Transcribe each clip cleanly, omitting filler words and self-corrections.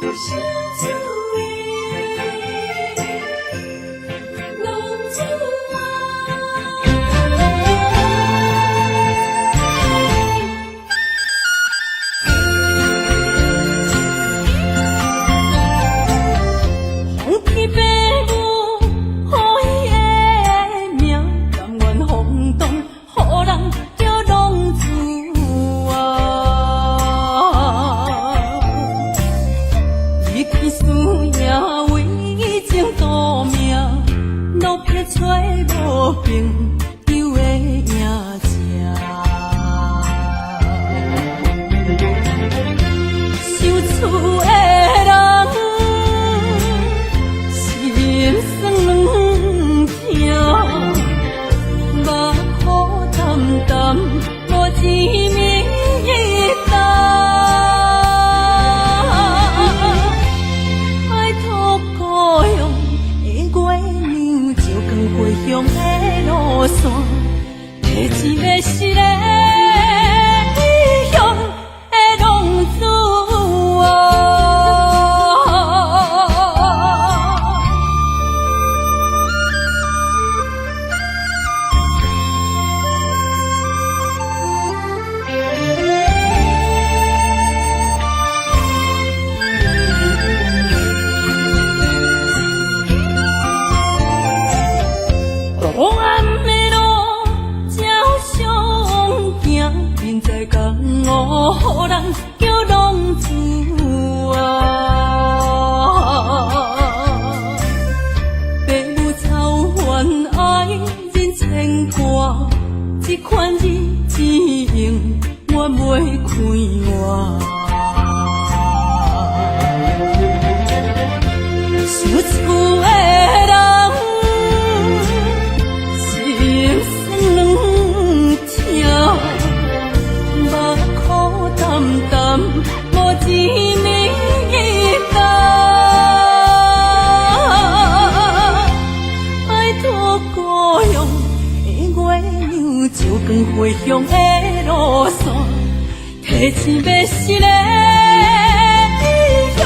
小厝的浪子皇天父母，予伊的命，甘愿放荡，予人叫浪子离开事业为情赌命，路撇找无朋友的影子。受厝的人心酸软痛，目苦淡淡无滋味重。爱托故乡的月娘，照光回乡的路线，提一个失个异乡的浪子黑暗的路，照常行，人在江湖，予人叫浪子父母操烦爱人牵挂，这款日子用我袂开换。受厝的人心酸软痛，目苦淡淡无滋味重。爱托故乡的月娘，照光回乡的路线，提一个失个异乡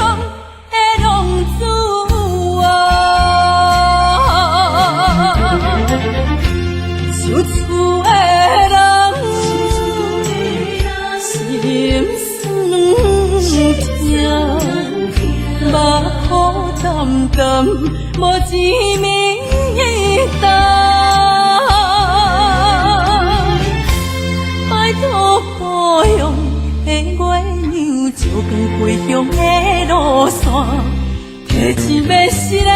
的浪子受厝的人心酸痛，目苦淡淡无滋味重。爱托故乡的月娘，照光回乡的路线，提一个失个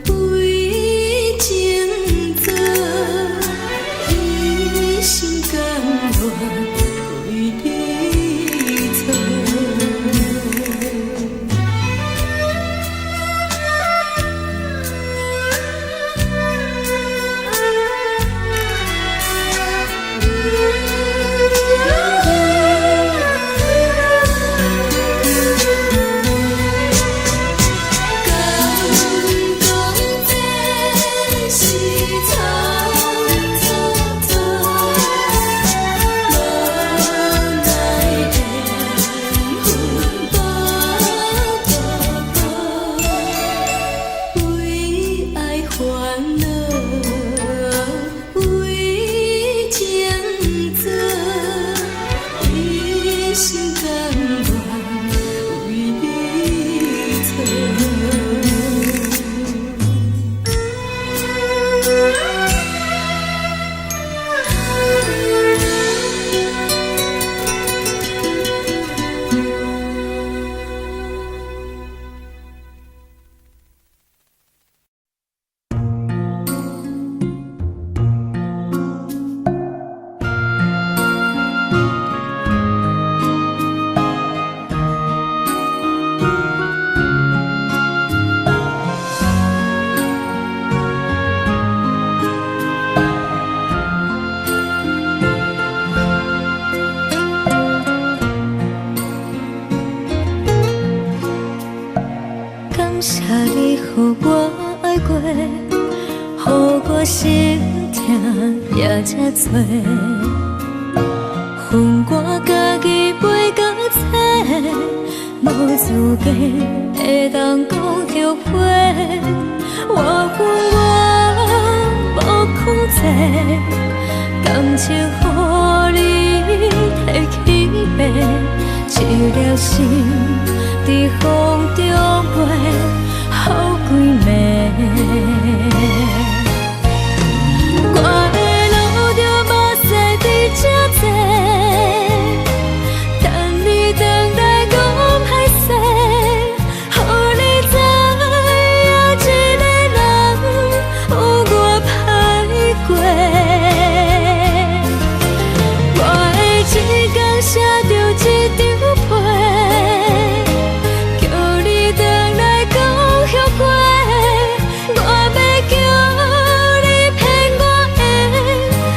为情做，一心甘愿为你错。谢你，予我爱过，予我心痛也这多。恨我家己袂到切，无资格会当讲后悔。我恨我无控制，感情予你摕去卖，一粒心在风中飞。好几暝，我的路着目屎伫这多，等你回来讲歹势，予你知影一个人有我歹过。我的一天写着一张被，叫你回来讲。后悔，我要叫你骗我的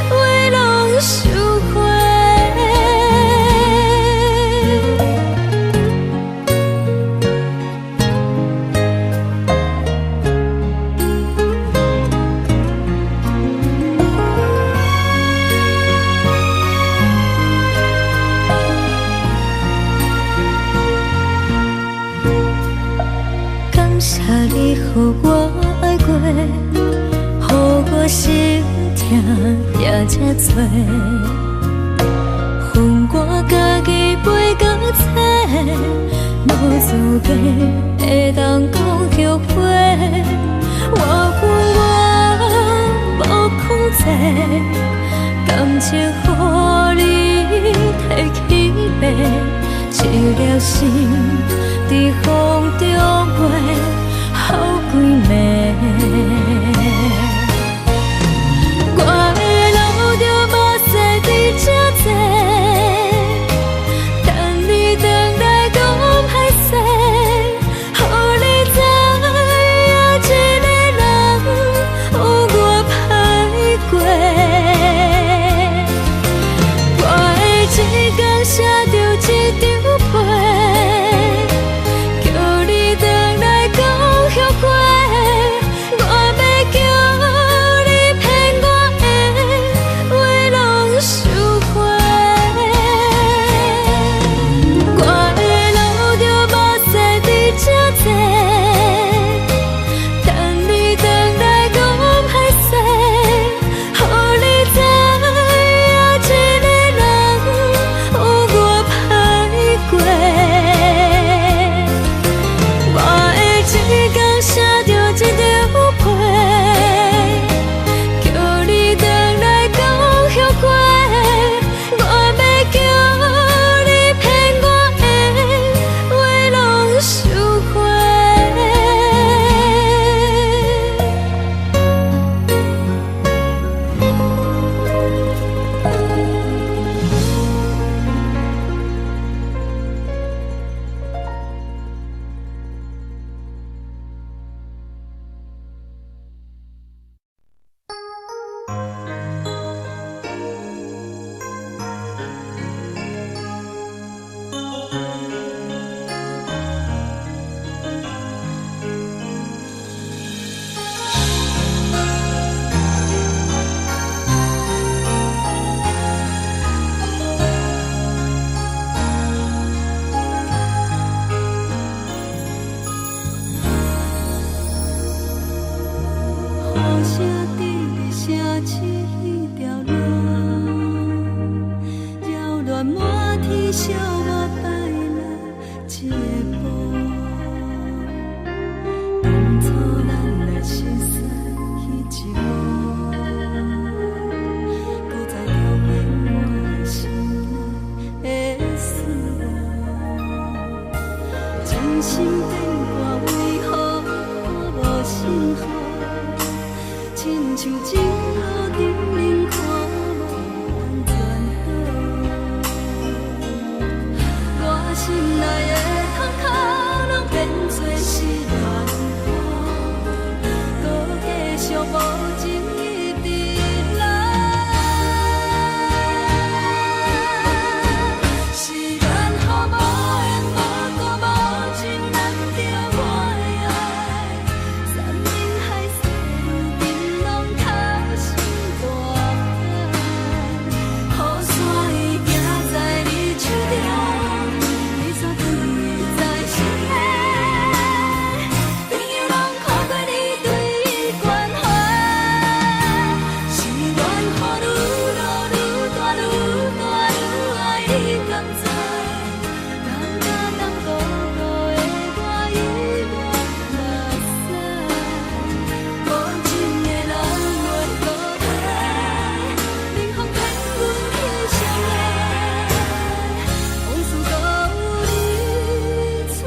话拢收回。感谢你，予我爱过，予我心痛也这多。恨我家己袂到切，无资格会当讲后悔。我恨我无控制，感情予你摕去卖，一粒心在风中飞。好几暝，我的路着目屎伫这多，等你回来讲歹势，予你知影一个人有我歹过。我的一天写着一张被，叫你回。亲像情路顶面看无安全岛，我心内的窗口拢变作是乱雨，搁继续无情一直来。是缘和无缘，无故无情，难着我的爱。山盟海誓，如今拢透心大海。雨伞已行在你手中，你却转去在心内。朋友拢看过你对伊关怀，是缘和愈落愈大愈大愈爱你甘知？人甲当孤孤的我已无目屎，无情的人袂孤单，冷风骗阮去相爱，往事都有你存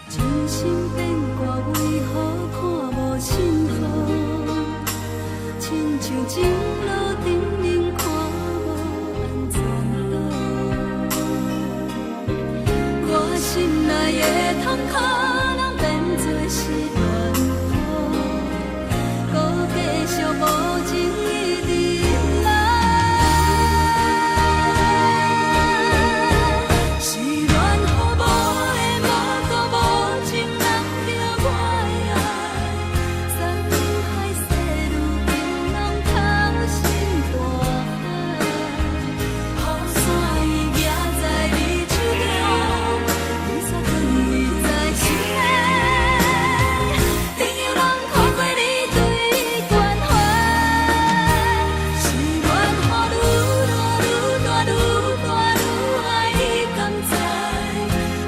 真心变卦，为何看无信号？亲像情路顶面看无安全岛，我心内的窗口拢变作是乱雨，搁继续无情一直来。是缘和无缘，无故无情，难着我的爱。山盟海誓，如今拢透心大海。雨伞已行在你手中，你却转去在心内。朋友拢看过你对伊关怀，是缘和愈落愈大愈大愈爱你甘知？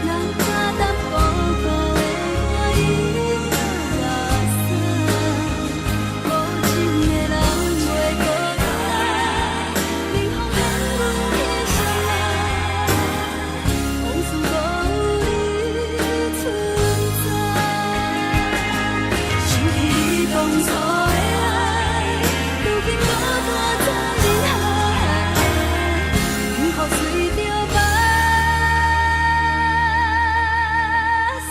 人甲当孤孤的我已无目屎，无情的人袂孤单，冷风骗阮去相爱，往事都有你存在。想起你当初的爱，如今孤单在人海，幸福随着目屎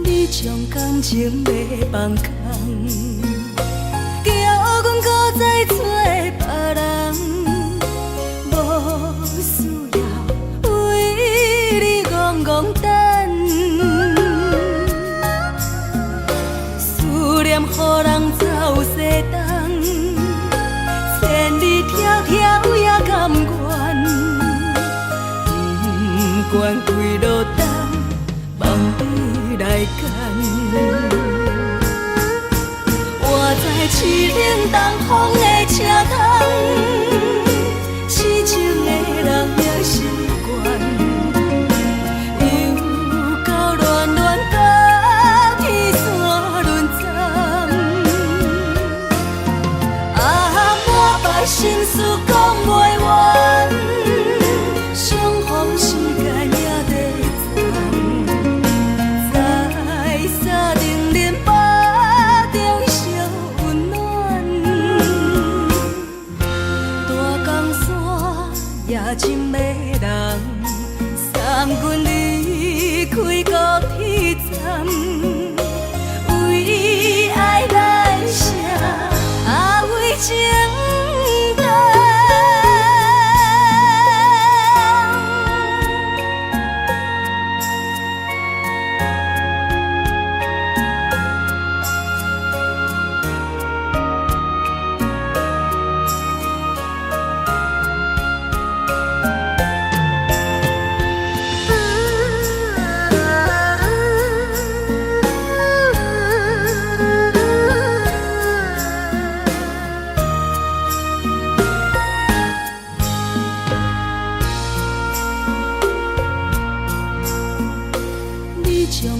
你将感情要放空，叫阮搁再找别人，无需要为你戆戆等。思念予人走西东，千里迢迢也甘愿，不管几落冬，望你来干。我在凄冷东风的车窗，痴情的人也习惯，又到乱乱甲天线轮站。啊，满腹心事讲袂完，相逢时间也在人，送阮离开高铁站，为爱来生，为情重。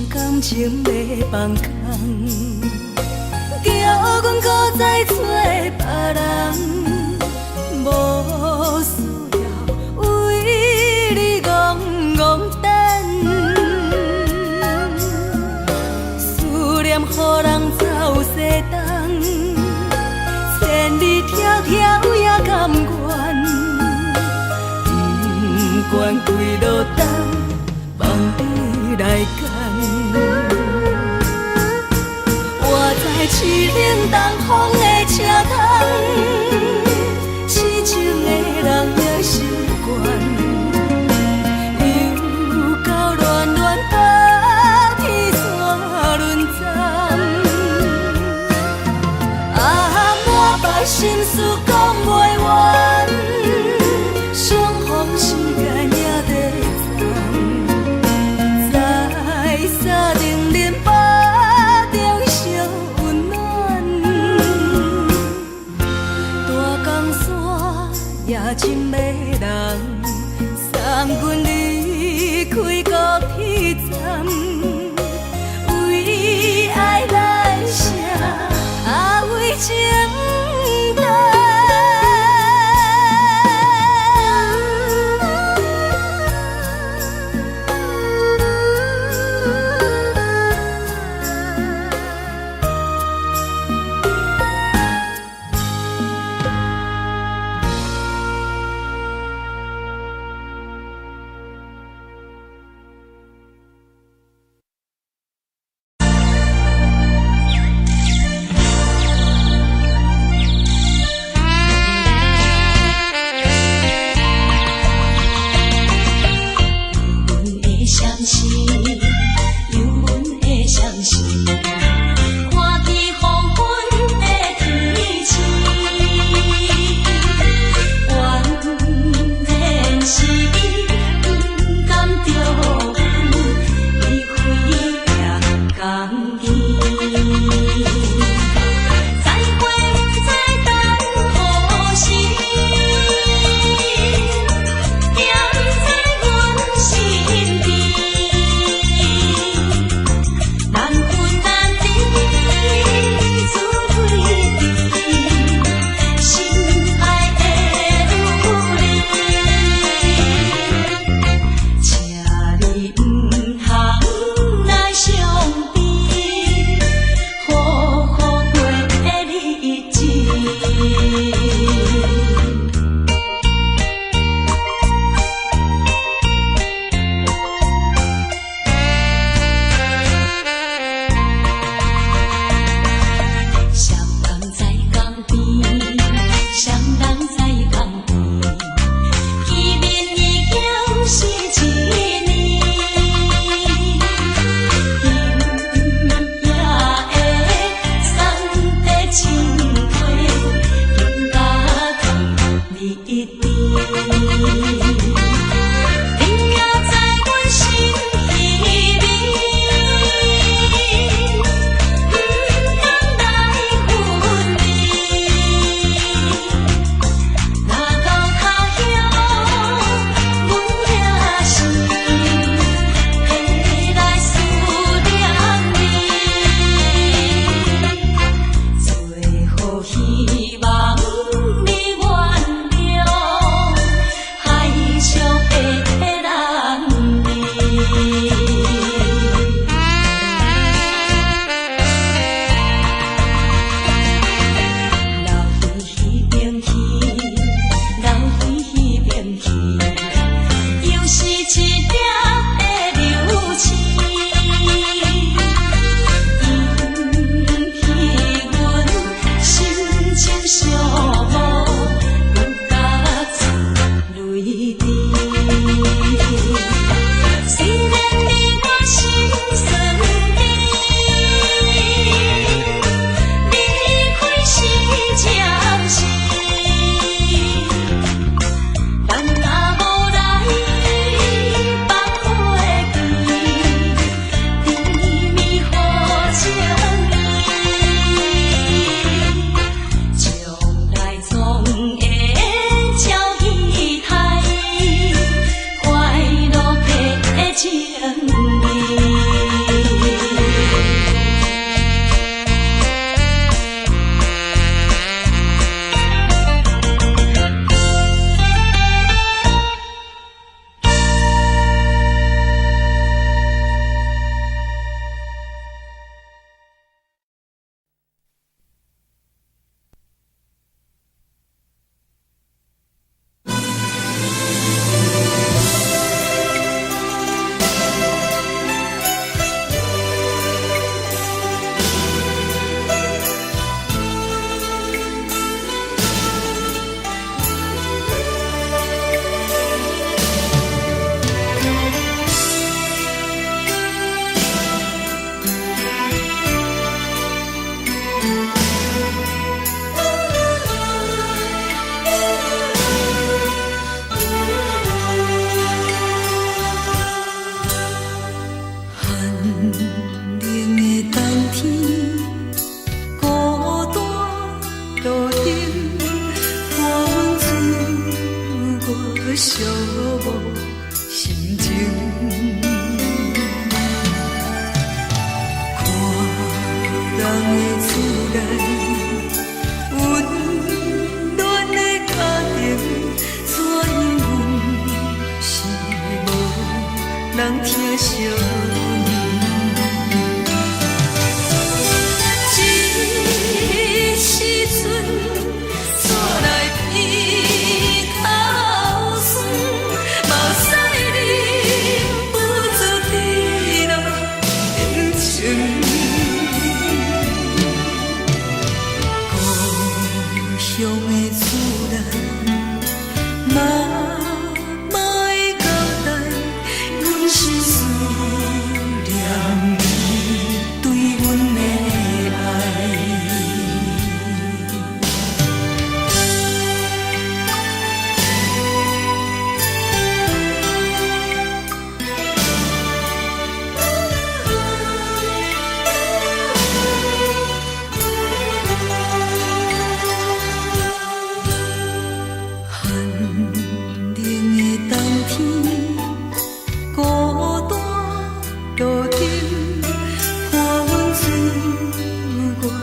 感情要放空，叫阮搁再找别人，无需要为你戆戆等。思念予人走西东，千里迢迢也甘愿，不管几落冬，放你来干。我在凄冷东风的车窗，痴情的人也习惯，又到恋恋白天山轮站。满腹心事讲袂完，相逢时间也在站，在沙定林巴中相温暖。大江山也真迷人，送阮离开高铁站，为爱来生，为情重。人疼惜你。这时阵煞来鼻口酸，目屎忍不住滴落眼睛。故乡的厝内，妈妈的交代，阮是思念你对阮的爱。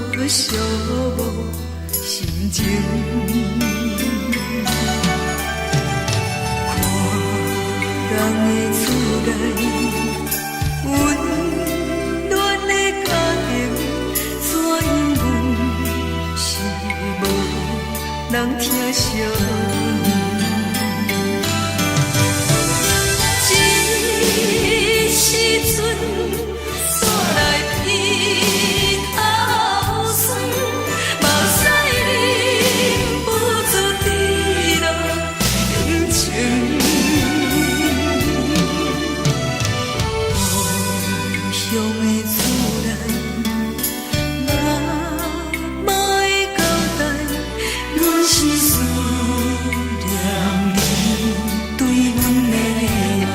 寂寞心情，看人的厝内温暖的家庭，怎因阮是无人疼惜你？这时阵煞来鼻口酸，目屎忍不住滴落眼睛。故乡的厝内，妈妈的交代，阮是思念你对阮的爱。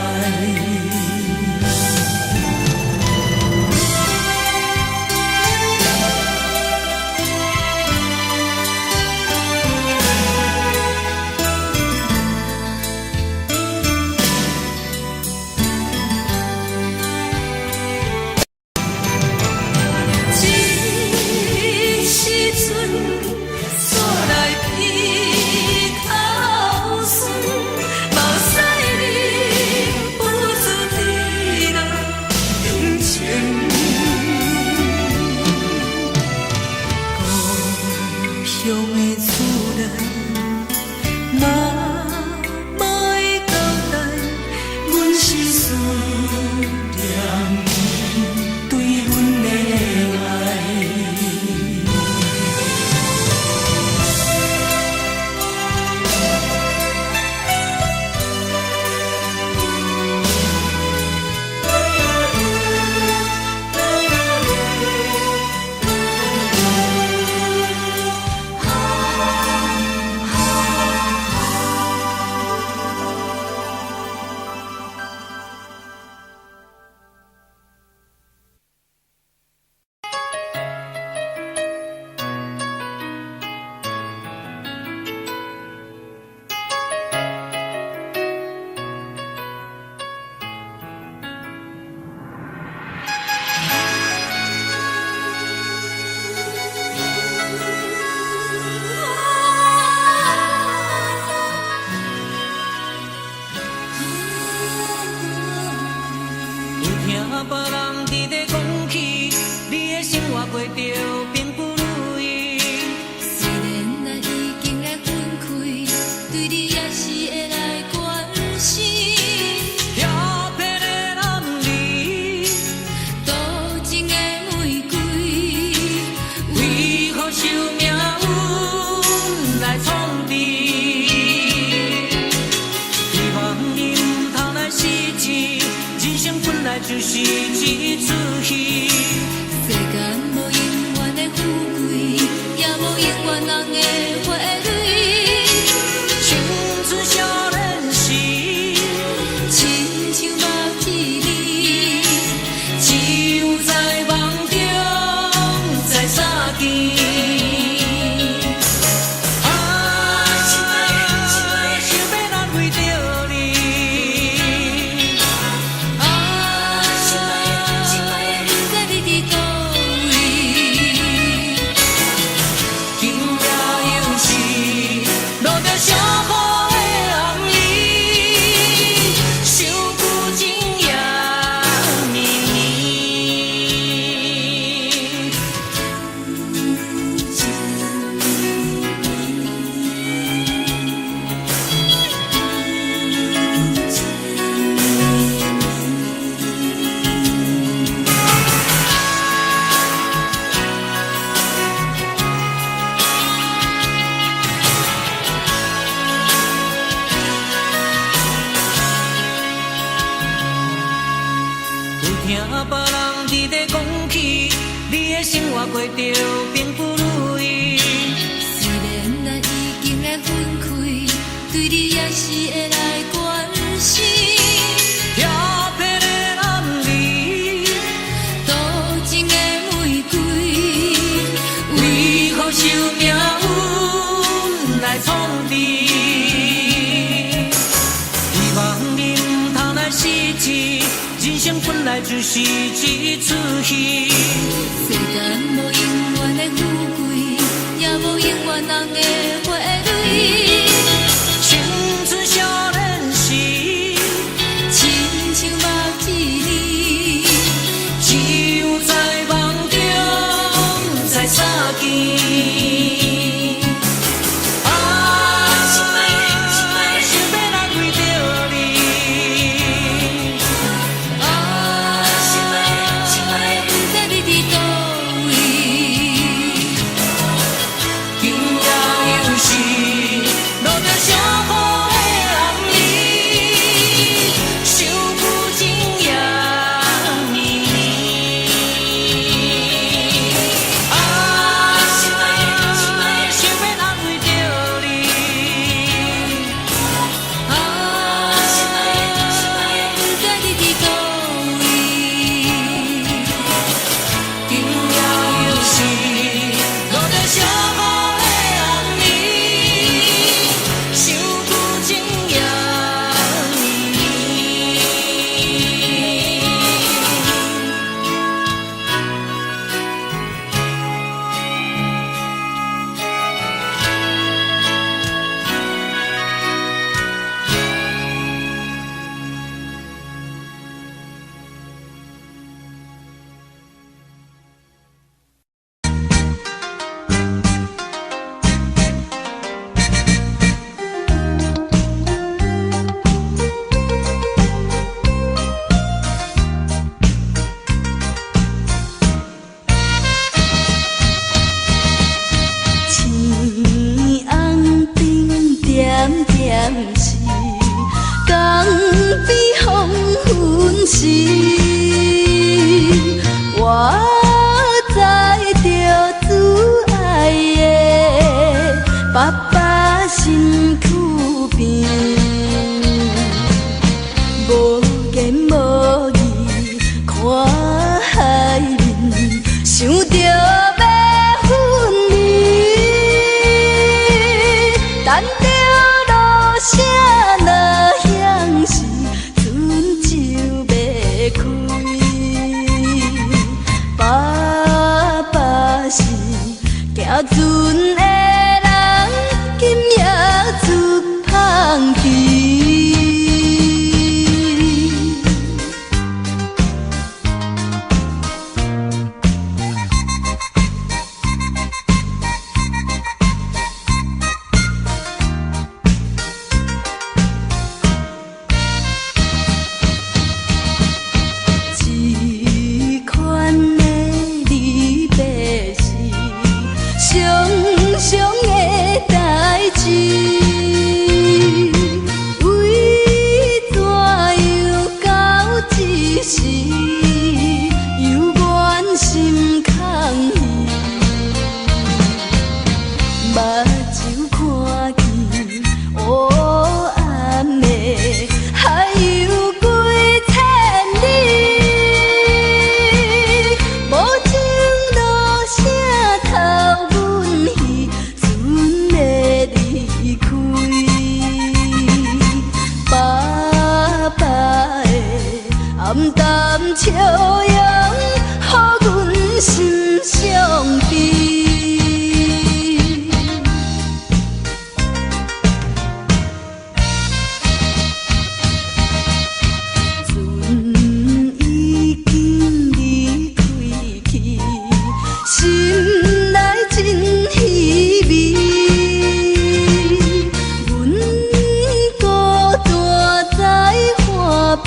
乡的厝内，妈妈的交代，阮是思念你对阮的爱。别人伫咧讲起，你的生活过着并不如意。虽然咱已经来分开，对你也是会来关心。漂泊的男儿，多情的玫瑰，为何受命运来创治？希望你唔通来失志，人生本来就是一出戏。世间无永远的富贵，也无永远人的花蕊。青春少年时，亲像目睭里，只有在梦中在相见。心爱的，你在你的听别人伫咧讲起，你的生活过着并不如意。虽然咱已经来分开，对你也是会来关心。漂泊的男儿，多情的玫瑰，为何受命运来创治？希望你唔通来失志，人生本来就是一出戏。世间无永远的富贵，也无永远人的花蕊。青春少年时，亲像目一字，只有在梦中才相见。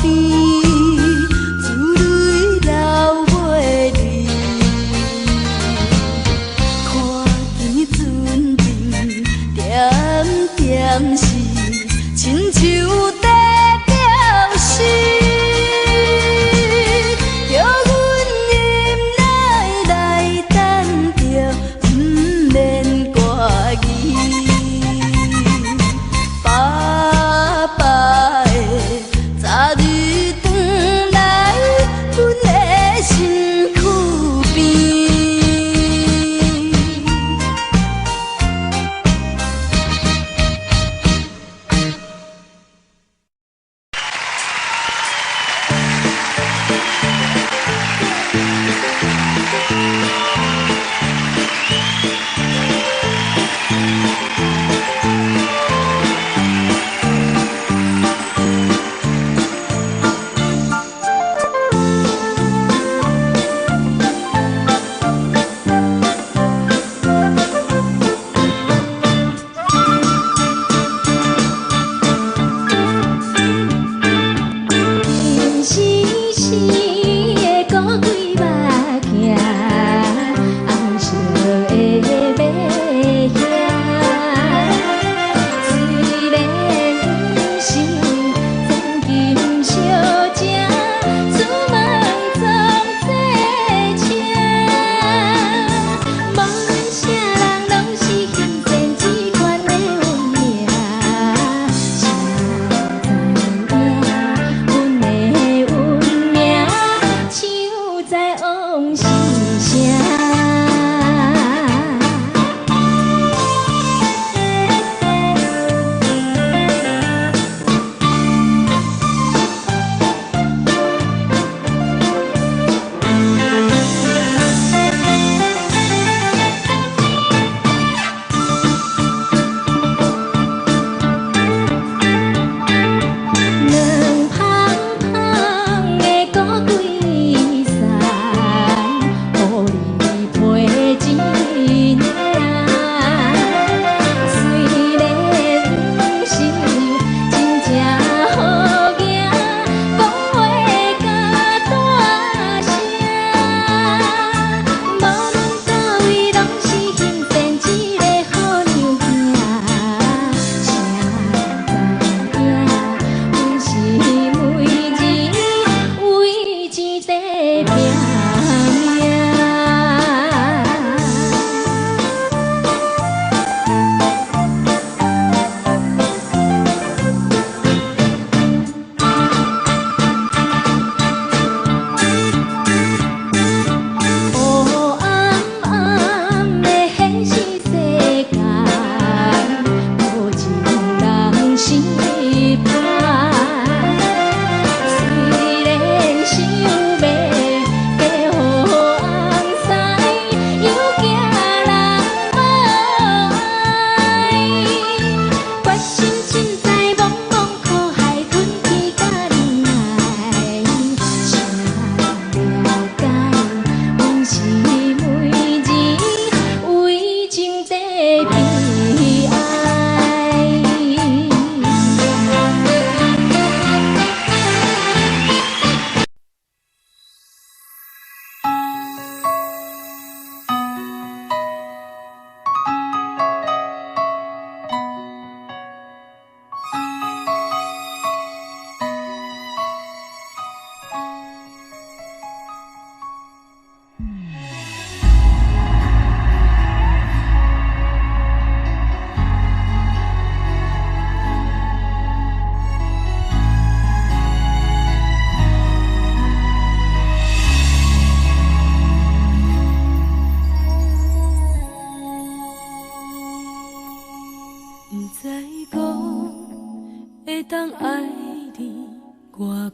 边，自泪流。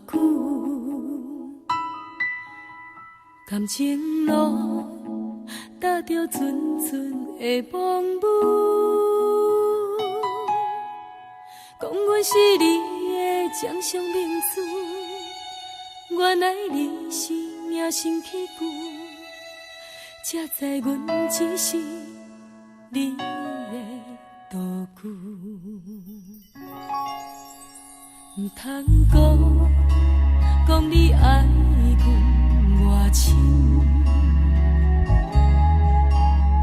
久，感情路踏着阵阵的风雨，讲阮是你的掌上明珠，原来你是命生起句，才知阮只是你的道具。唔通讲你爱阮偌深，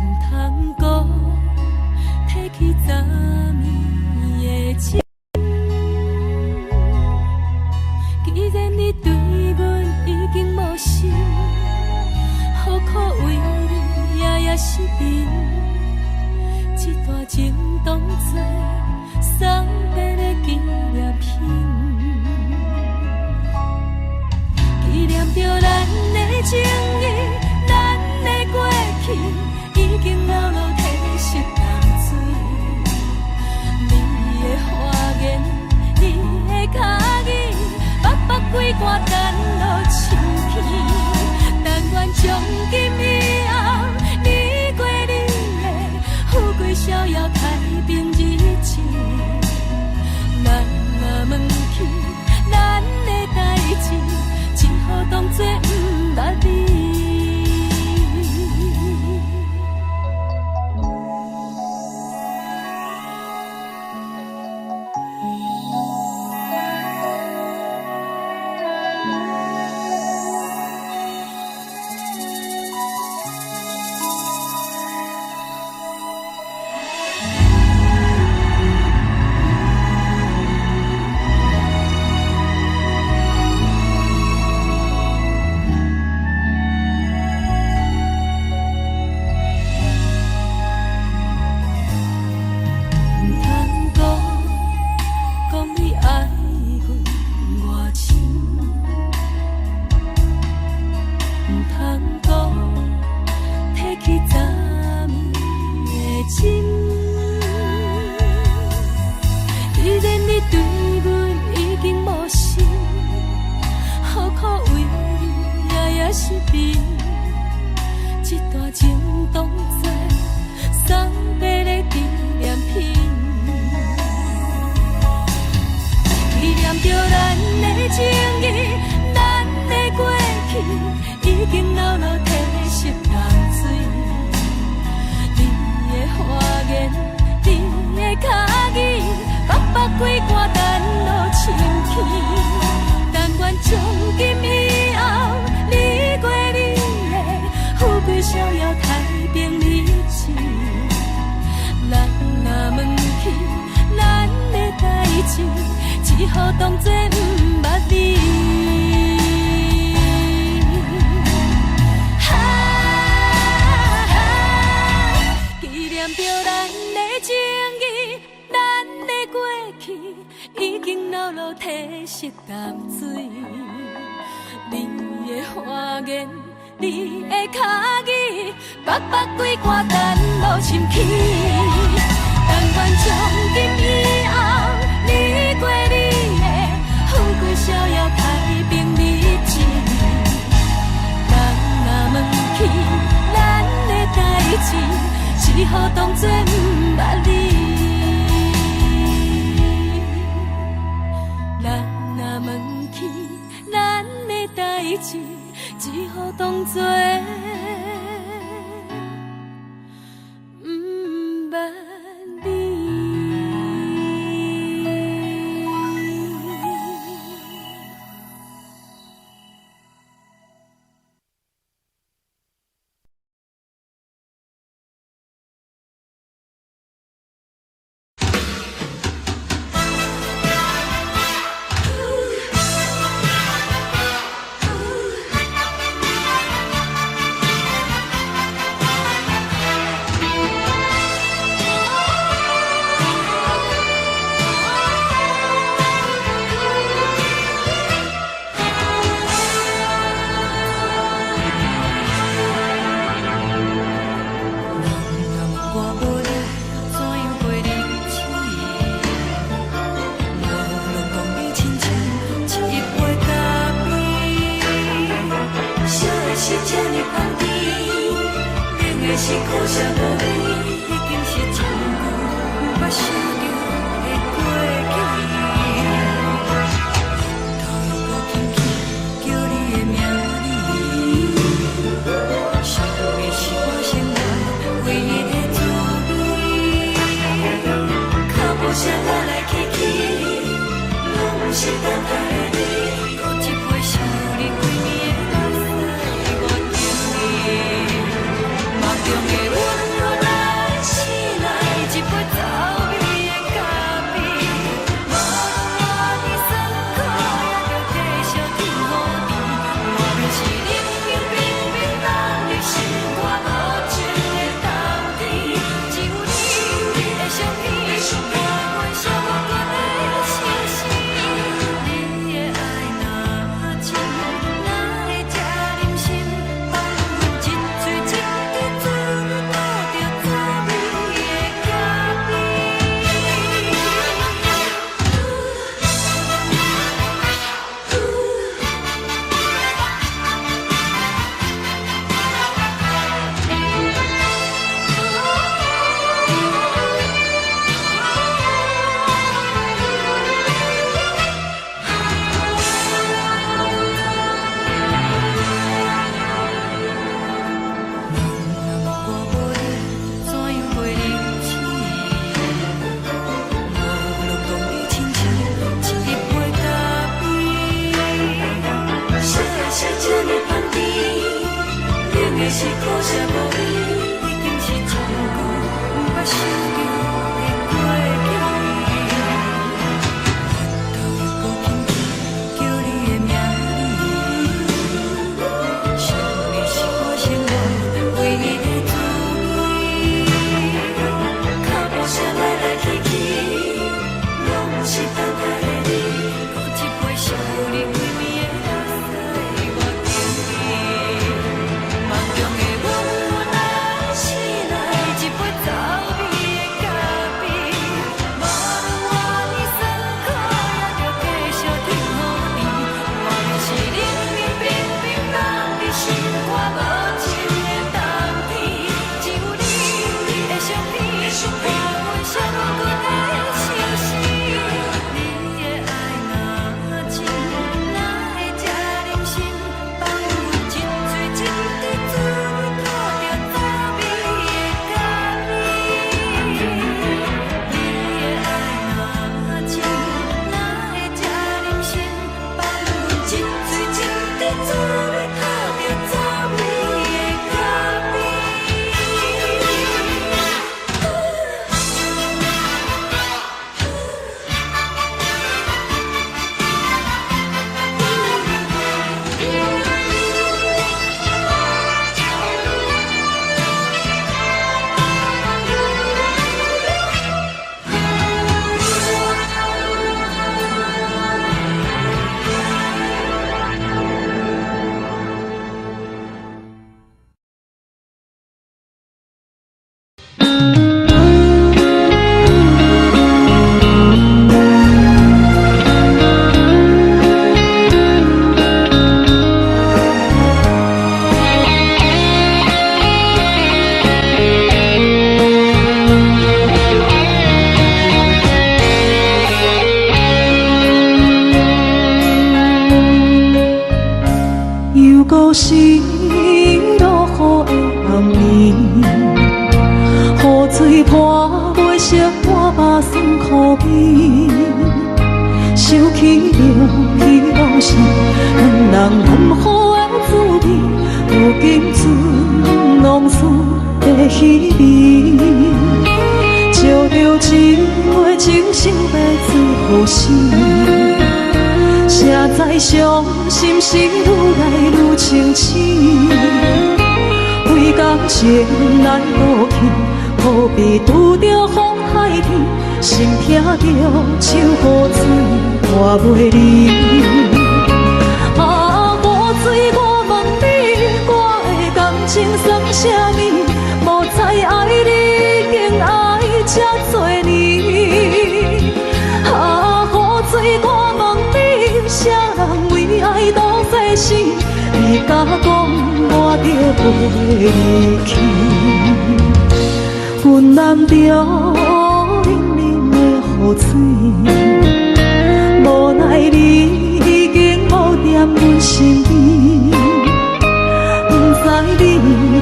唔通讲提起昨暝的情。既然你对阮已经无心，何苦为你夜夜失眠？这段情当作送别的纪念品，纪念着咱的情谊，咱的过去已经流落褪色淡水。你的花言，你的脚语，白白几挂等落深天。但愿从今以后，你过你的富贵逍遥太平日子。咱若问起咱的代志，只好当作不捌你。只好当作不捌你。纪念着咱的情谊，咱的过去已经流落褪色淡水。你的花言，你的脚语，白白几挂等落深起。但愿从今以后，你过你的富贵逍遥太平日子。人若问起咱的代志，只好当作不捌你。人若问起咱的代志，只好当作的是苦涩无味，已经是一句无法想着的过去。头又搁轻轻叫你的名字，想的是我生活唯一的滋味。脚步声来来去去，拢是等待的你，搁一杯想你几暝的目屎，我敬你。梦中的温柔来醒来，一杯走味的咖啡，无论我的酸苦，也着继续甜乎甜。我便是冷冷冰冰放入心肝无情的冬天，只有你的相片，我阮寂寞过的心事。你的爱若真，哪会这忍心放阮一嘴一滴水，倒着滋味的咖啡。我无你，怎样袂忍气？无路当你亲像一杯咖啡，笑的是这呢放甜，冷的是苦涩无味，已经是一句无法想着的过去。头又搁轻轻叫你的名字，想的是我生活唯一的滋味。脚步声来来去去，拢是等待的你，搁一杯想你几暝的目屎，我敬你。梦中的温柔来醒来，一杯走味的咖啡，无论我的酸苦，也着继续甜乎甜。我便是冷冷冰冰放入心肝无情的冬天，只有你的相片，我阮寂寞过的心事。你的爱若真，哪会这忍心放阮一嘴一滴水，倒着滋味的咖啡。你的爱若真，哪会这忍心放阮一嘴一滴水，倒着滋味的咖啡。又搁是落雨的暗暝，雨水泼袂熄我目酸苦味，想起着彼往事，两人暗好的滋味，如今存拢输的稀微，借着一月情深白字予心。谁知伤心事愈来愈清醒，为感情难渡去，何必拄着风海天，心痛着像雨水拖袂离。啊，雨水，我问你，我的感情算啥物？无知爱你已经爱这多年。啊，雨水，我问你，啥人为爱赌世事？你你甲讲我着袂离去，阮难着冷冷的雨水，无奈你已经无踮阮身边，不知你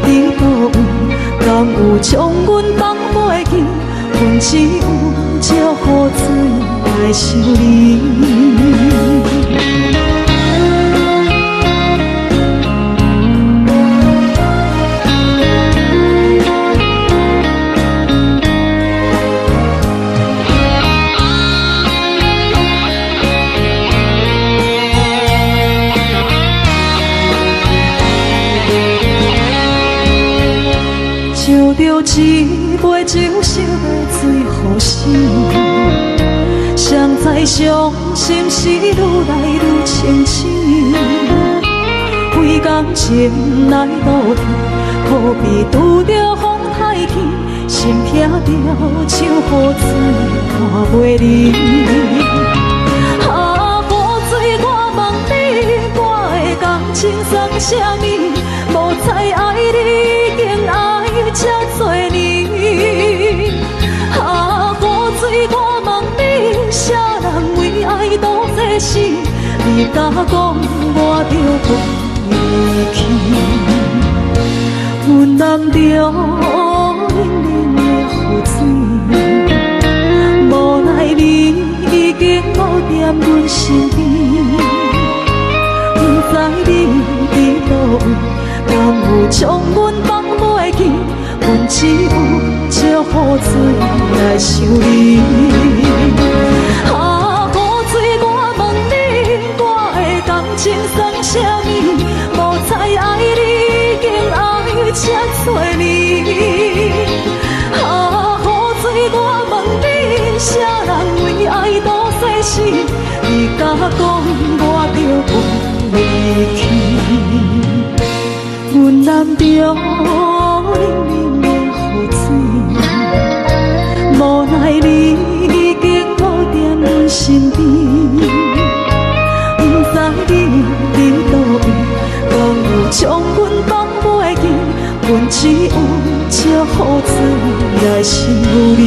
伫倒位，敢有将阮放袂记？阮只有借雨水来想你。烧着一杯酒，烧的醉予醒，谁知伤心事愈来愈清醒。几工前来倒停，可比拄着风太轻，心痛着像雨水看袂离。啊，雨水，我问你，我的感情算啥物？无再爱你，竟爱这多年。啊，雨水，我问你，啥人为爱赌这死？你甲讲我着袂离去，阮人着冷冷的雨水，无奈你已经无踮阮身边，不知你伫倒位，敢有将阮放袂记？阮只有借雨水来想你。啊，雨水，我问你，我的感情算啥物？无再爱你，竟爱这多年。啊，雨水，我问你，啥人为爱赌世事？你甲讲我着袂离去，阮难着冷冷的雨水，无奈你已经无踮阮身边，不知你伫倒位，敢有将阮放袂记？阮只有借雨水来想你。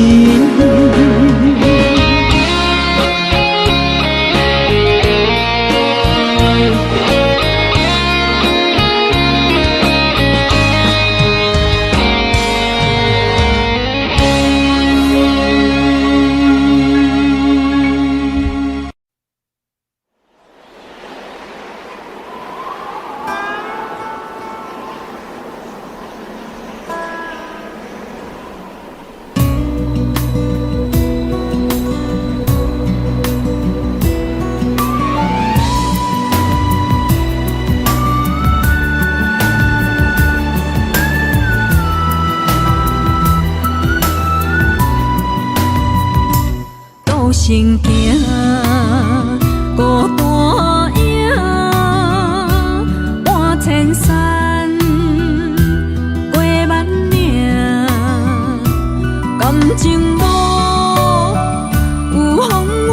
行行，孤单影，半千山，过万岭，感情路有风有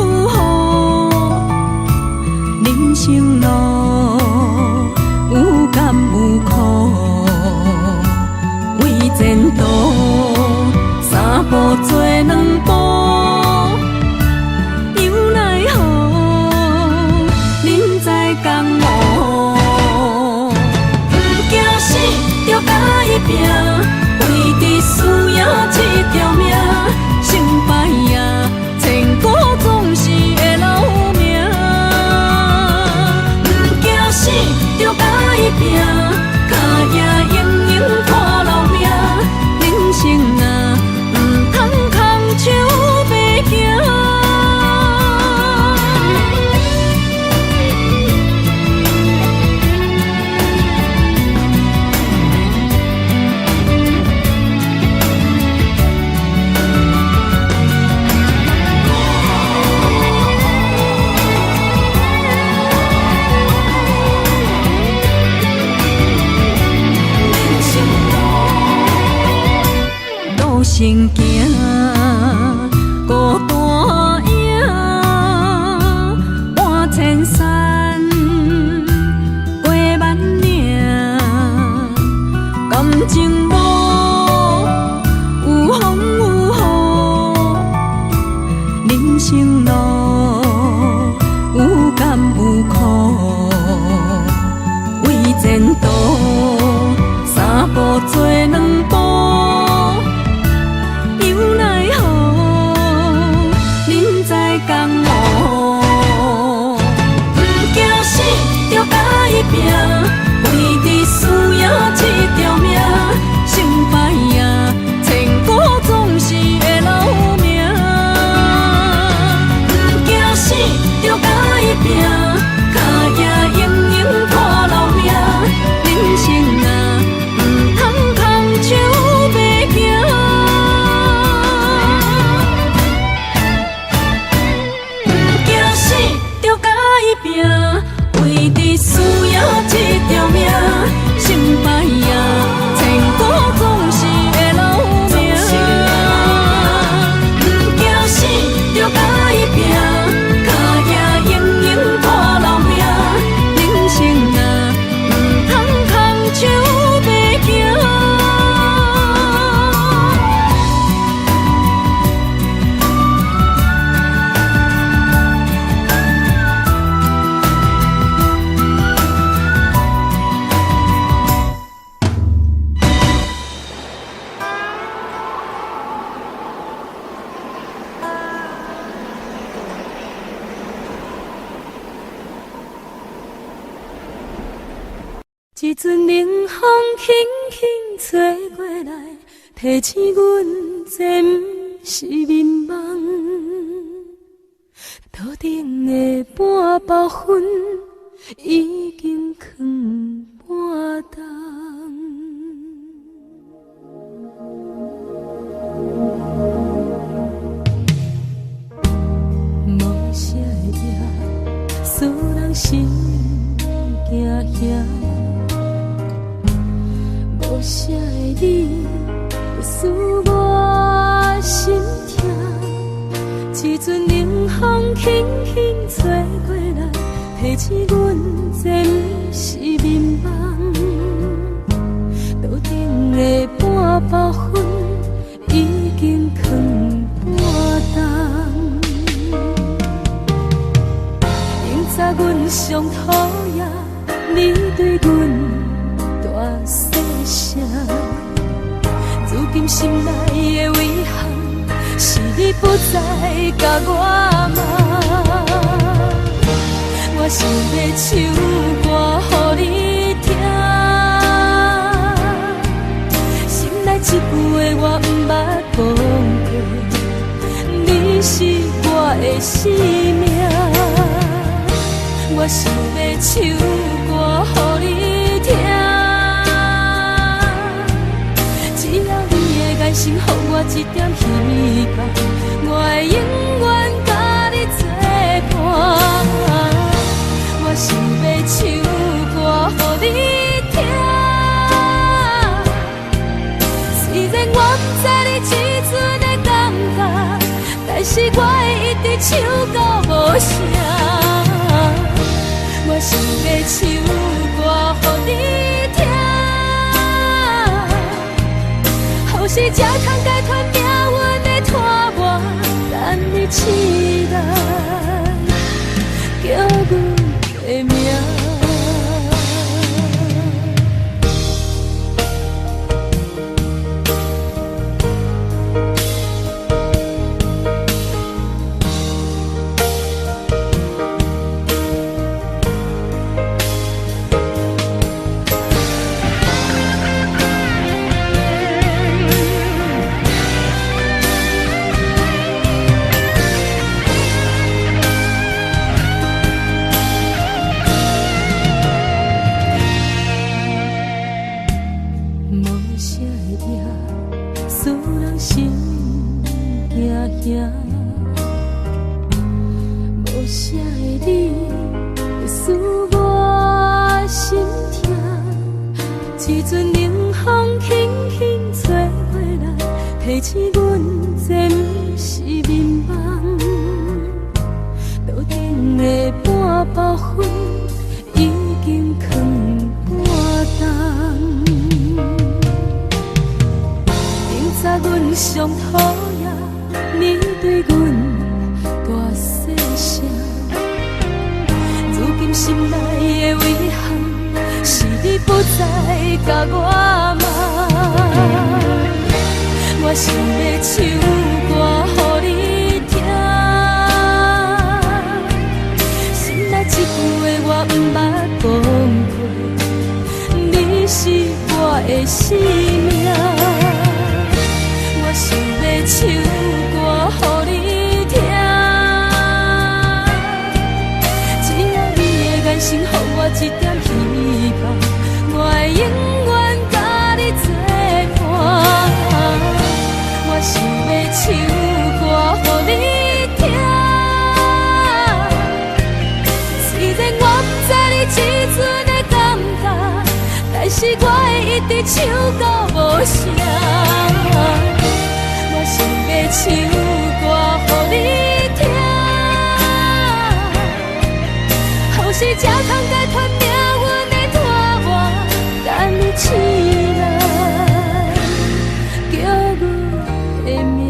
雨，人生路有甘有苦，为前途三步做两步。拼，为伫输赢这条命，成败赢，千古总是会留名。不惊死，着甲伊拼，脚也永永看留名。人生啊，唔通空手白行。行行，孤单影，半千山，过万岭，拼，为你需要一条命，成败赢，千古总是会留名。不惊死，就甲伊拼，脚也硬硬拖老命。人生啊，唔通空手白行。不惊死，就甲伊拼，为你需要一条命，成败赢，千古总是会留名。不惊死，就甲伊拼，脚也硬硬拖老命。人生啊，唔通空手白行。一阵冷风轻轻吹过来，提醒阮这不是眠梦。头顶的半包云已经藏半冬。无啥会赢，使人心惊惊。无啥的你，会使我心痛。一阵冷风轻轻吹过来，提醒阮这不是眠梦。头顶的半包云已经藏半冬。明早阮上讨厌你对阮大细声，如今心内的遗憾，是你不再甲我骂。我想要唱歌予你听，心内一句话我不捌讲过，你是我的生命。我想要唱歌予你听，只要你会爱心，予我一点希望，我会永远甲你作伴。我想要唱歌予你听，虽然我不知你这阵的感觉，但是我会一直唱到无声。我想要唱歌予你听，后世才通解脱命运的拖磨，等你期待叫阮的名。无啥的你，会使我心痛。一阵冷风轻轻吹过来，提醒阮这不是眠梦。头顶的半包云已经藏半冬。明早阮上讨厌你对阮大细声，如今心内的遗憾，是你不再甲我骂。我想要唱歌予你听，心内一句话我不捌讲过，的生命。我想要唱歌予你听，只要你的眼神予我一点希望，我会永远甲你作伴。我想要唱歌予你听，虽然我不知你这阵的感觉，但是我会一直唱到无声。我想要唱歌予你听，后世才通解脱命运的拖磨，等你醒来叫阮的名。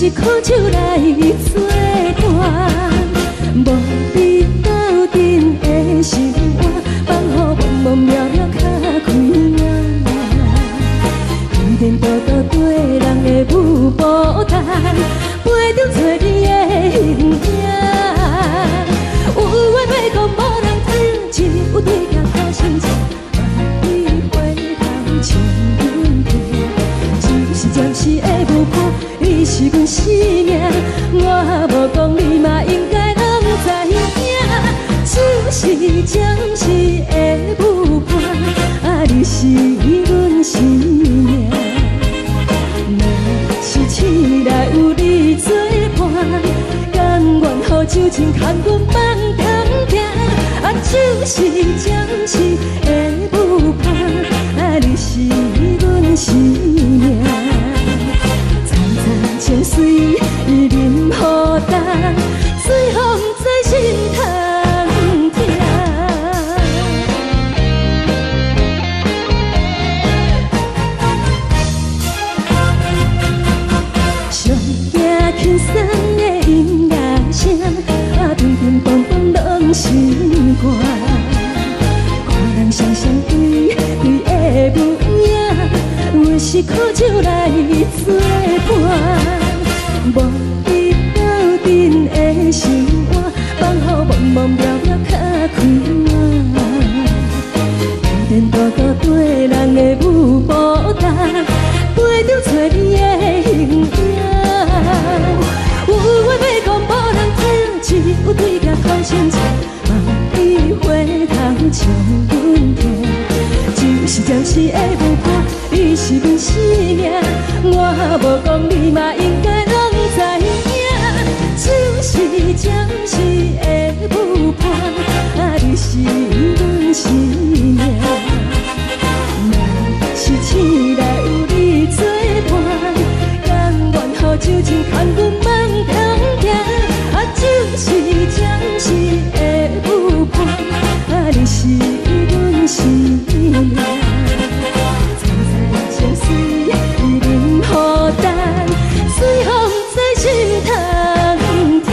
是苦酒来作伴。无你斗阵的生活，放予茫茫渺渺较快乐。颠颠倒倒对人的舞步弹，陪着做你的形影。有话要讲无人知，只有对镜头先知。万里回头像阮家，就是暂时的舞伴，你是阮生命。我无讲你嘛应该拢知影，就是暂时的舞伴，啊你是阮生命。若是醒来有你作伴，甘愿予酒精牵阮放通行，啊就是暂时的舞伴，啊你是阮生命。层层情水任何担，水风在心通听。上惊轻松的音乐声，啊乒乒乓乓拢心肝。看人双双对对的模样，我是苦酒来作伴。无你斗阵的生活，放予茫茫渺渺较快乐。颠颠倒倒对人的舞步弹，陪着做你的形影。有话要讲无人知，只有对镜头先知。万里回头像阮家，就是暂时的舞伴，你是阮生命。我无讲你嘛应该拢知影，就是暂时的舞伴，啊你是阮生命。若是醒来有你作伴，甘愿予酒精牵阮放通行，啊就是暂时的舞伴，啊你是阮生命。层层情水任何担，水风在心通听。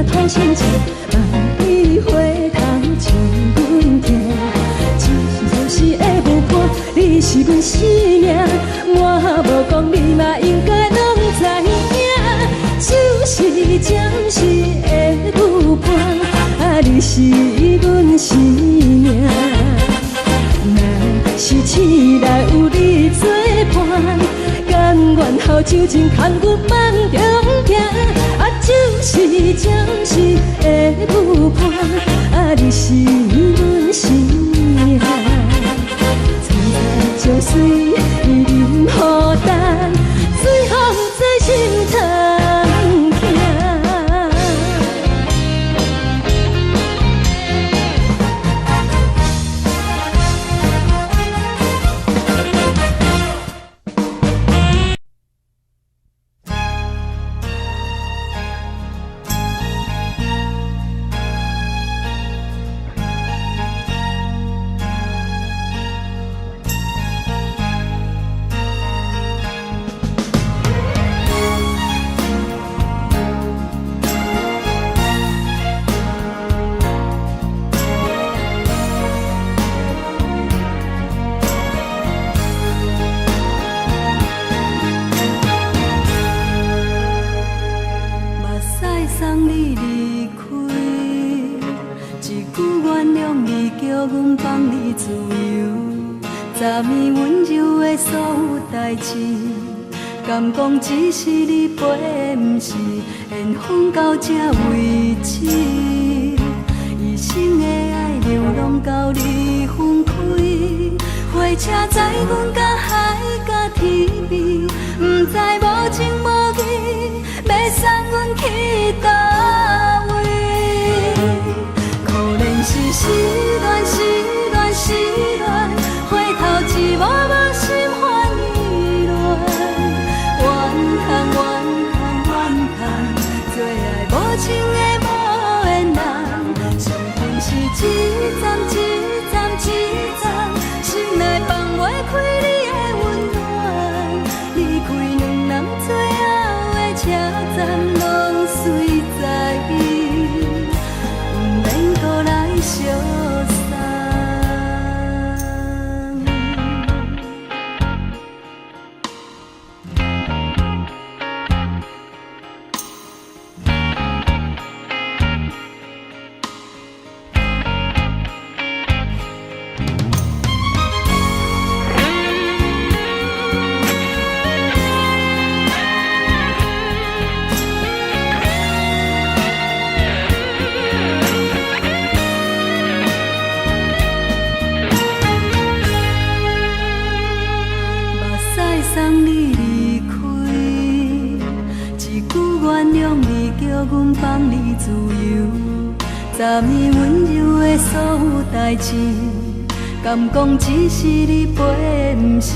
头先知，万里回头像阮家，就是暂时的舞伴，你是阮生命。我无讲你嘛应该拢知影，就是暂时的舞伴，啊你是阮生命。若是醒来有你作伴，甘愿予酒精牵阮放中行，啊就是暂时的舞伴，啊你是阮生命。层层情水任何担，水风在心通听。敢讲只是你陪，不是缘分到这为止。一生的爱流浪到你分开，火车载阮甲海甲天边，不知无情无义，要送阮去倒位？可怜是失恋，失恋，失恋，回头一幕幕心烦。站一站一站，心内放袂开你的温暖。离开两人最后的车站，拢随在伊，不免搁来相送。送你离开，一句原谅你，叫阮放你自由。昨暝温柔的所有代志，敢讲只是你陪，不是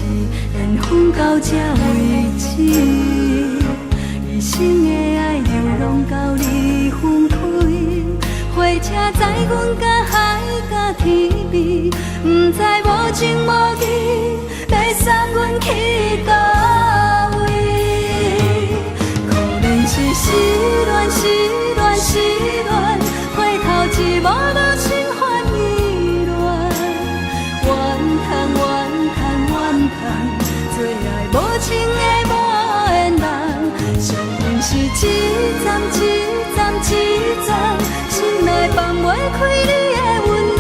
缘分到这为止。一生的爱流浪到你分开，火车载阮甲海甲天边，不知无情无义。要送阮去叨位？可能是失恋，失恋，失恋，回头一幕幕心烦意乱。怨叹，怨叹，怨叹，最爱无情的无缘人。上恨是一站一站一站，心内放袂开你的温暖。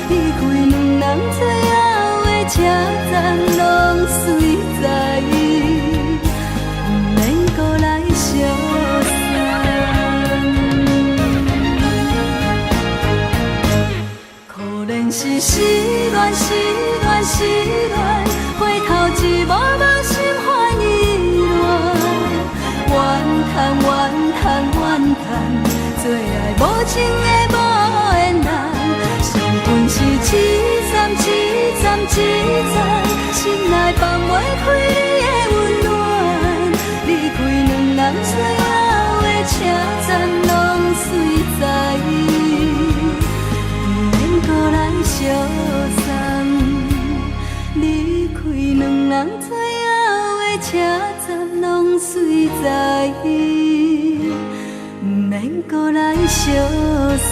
离开两人最后的车站，拢随在伊，不免搁来相送。可能是失恋，失恋，失恋，回头一幕幕心烦意乱。怨叹，怨叹，怨叹，最爱无情的无缘人。上恨是一站一站一站，心内放袂开你的温暖。离开两人最后的车站，拢随在伊，不免搁来相送。离开两人最后的车站，拢随在伊，不免搁来相送。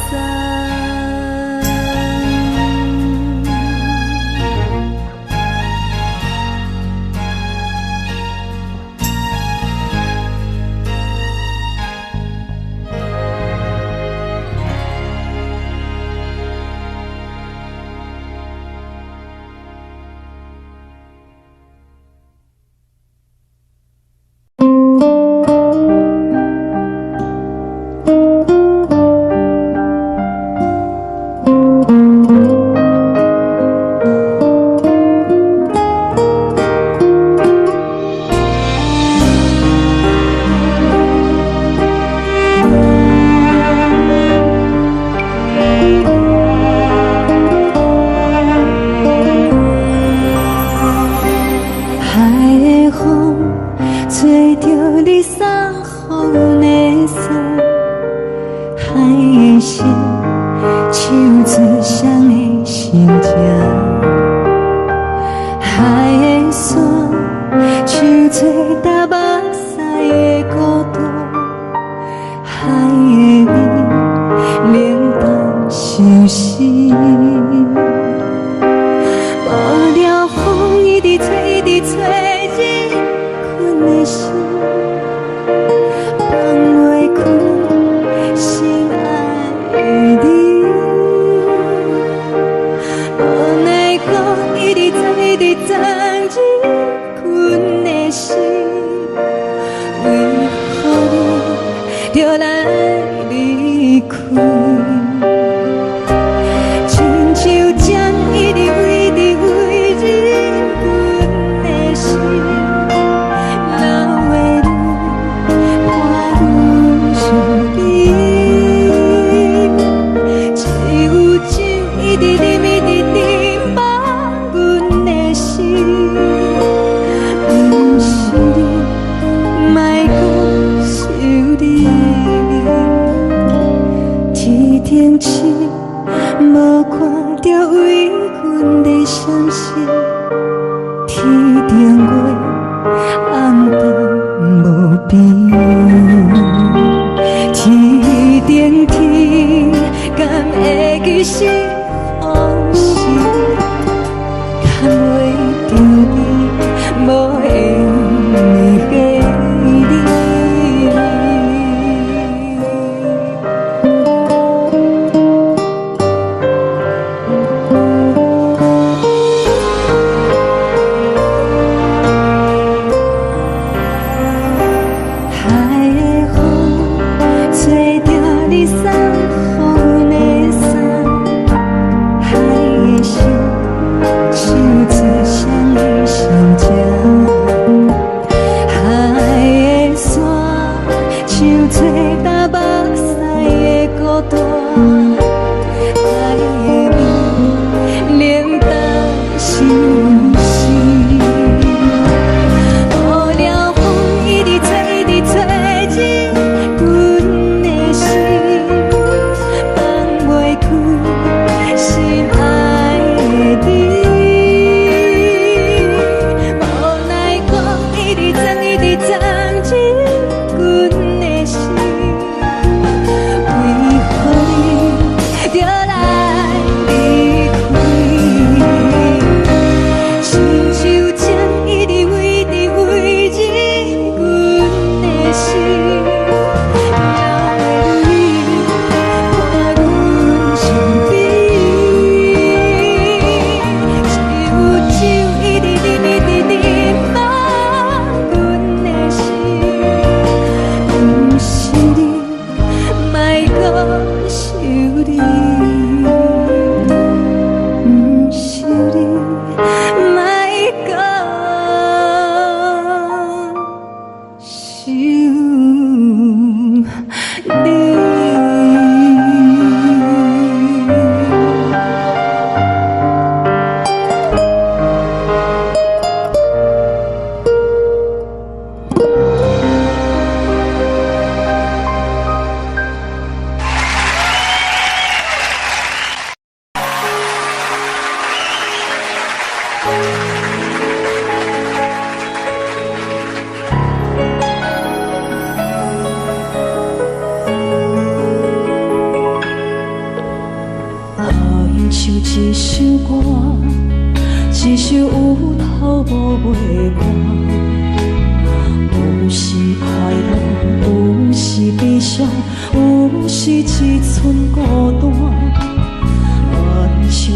无无看到为阮的闪烁，天顶月暗淡无边，天顶天敢会记是往事，敢袂着你无缘的你。一首有头无尾歌，有时快乐，有时悲伤，有时一寸孤单。原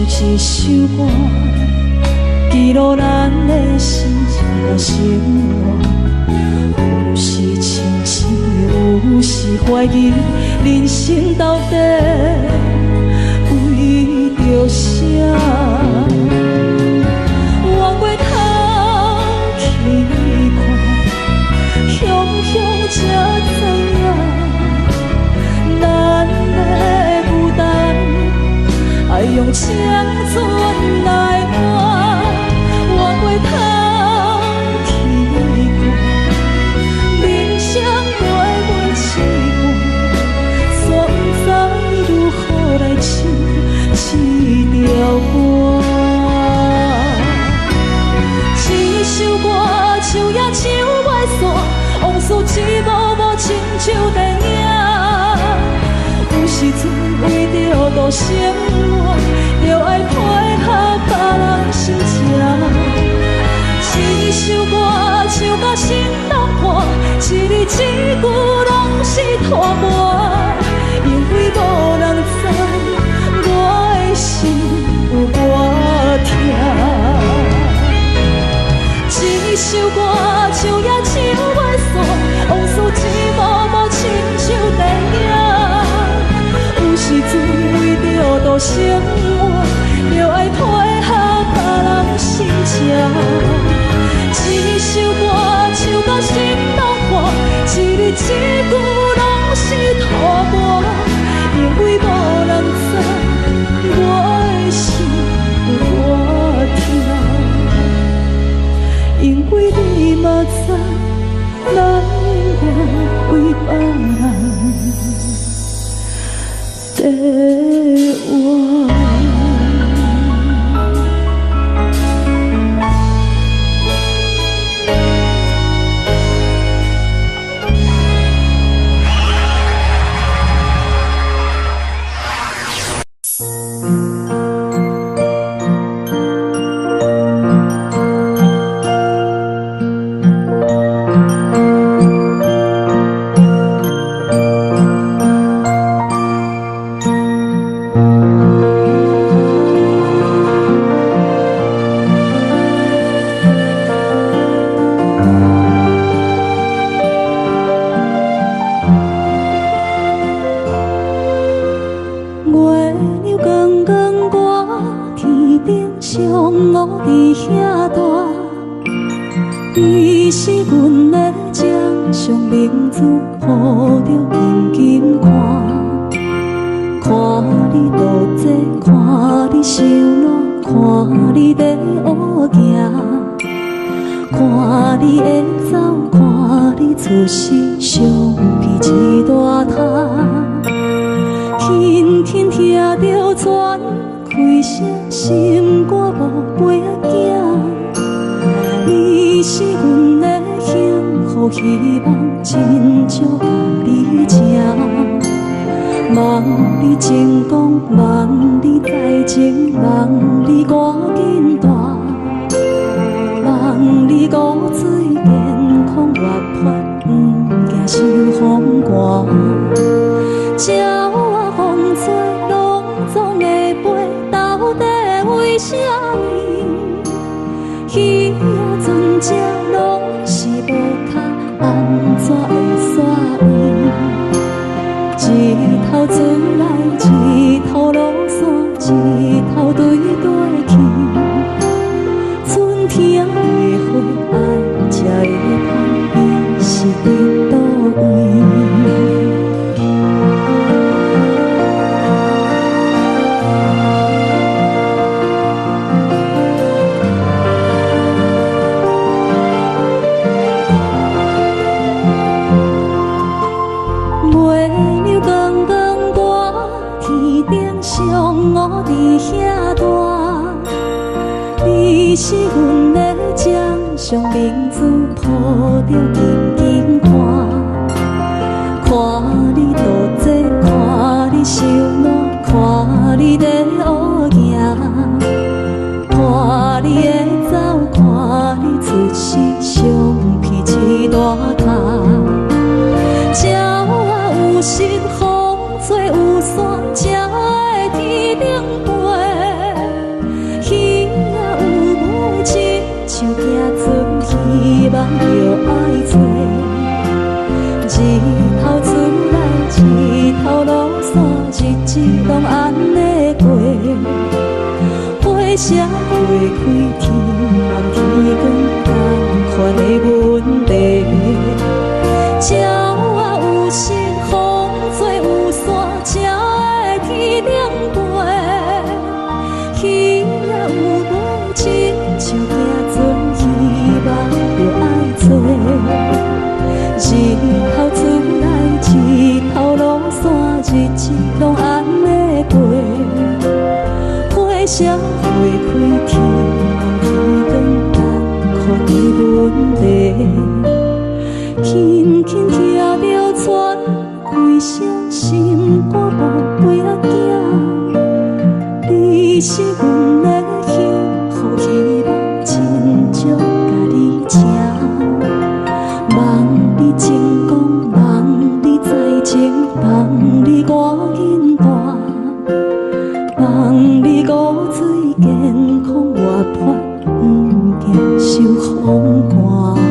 唱一首歌，记录咱的心情生活。有时清醒，有时怀疑，人生到底为着啥？往过头去看，雄雄才知影，咱的负担爱用青春来换。往过头去看，人生过过一半，煞不知如何来唱这条歌。一首歌唱也唱袂煞，往事一幕幕亲像电影。有时阵为着度生活，就爱配合别人心情。一首歌唱到心拢破，一字一句拢是拖磨，因为无人知我的心有多痛。一首歌唱也唱袂煞，往事一幕幕亲像电影。有时阵为着度生活，就爱配合别人心情。一首歌唱到心拢破，一字一句拢是拖磨，因为无人知我的心有多痛。因为你嘛知，咱永为别人在活。顶上我伫遐大，你是阮的掌上明珠，抱着紧紧看。看你渡这，看你受难，看你在乌行，看你会走，看你出世，伤悲一大摊。轻轻听着船开声，心肝无飞仔行。你是阮的幸福希望，真少甲你请。望你成功，望你再情，望你赶紧大，望你骨髓健康活泼，不惊受风寒。鸟仔风吹，拢总会飞，到底为什么？鱼仔船只拢是无脚，安怎会煞位？一头船来，一头落山，一头对对去。春天的花爱吃的香，伊是伫倒位？我伫遐大，你是阮的掌上明珠，抱着紧紧看。看你渡这，看你受难，看你在乌行，看你会走，看你出世，伤悲一大摊。鸟仔有时风吹有伞，才会天顶飞。鱼仔有尾，亲像行船，希望着爱找。一头船来，一头落山，日子拢安尼过。花车花开，天暗天光，同款的问题。鸟仔有时风吹有伞，才会天顶飞。鱼仔有尾，亲像行船，希望着爱找。一头船来，一头落山，日子拢安尼过。花车花开，天暗天光，苦的问题。轻轻听着船开声，心肝无飞仔行。你是阮的幸福希望，真少甲你请。望你成功，望你再情，望你赶紧大，望你骨髓健康活泼，不惊受风寒。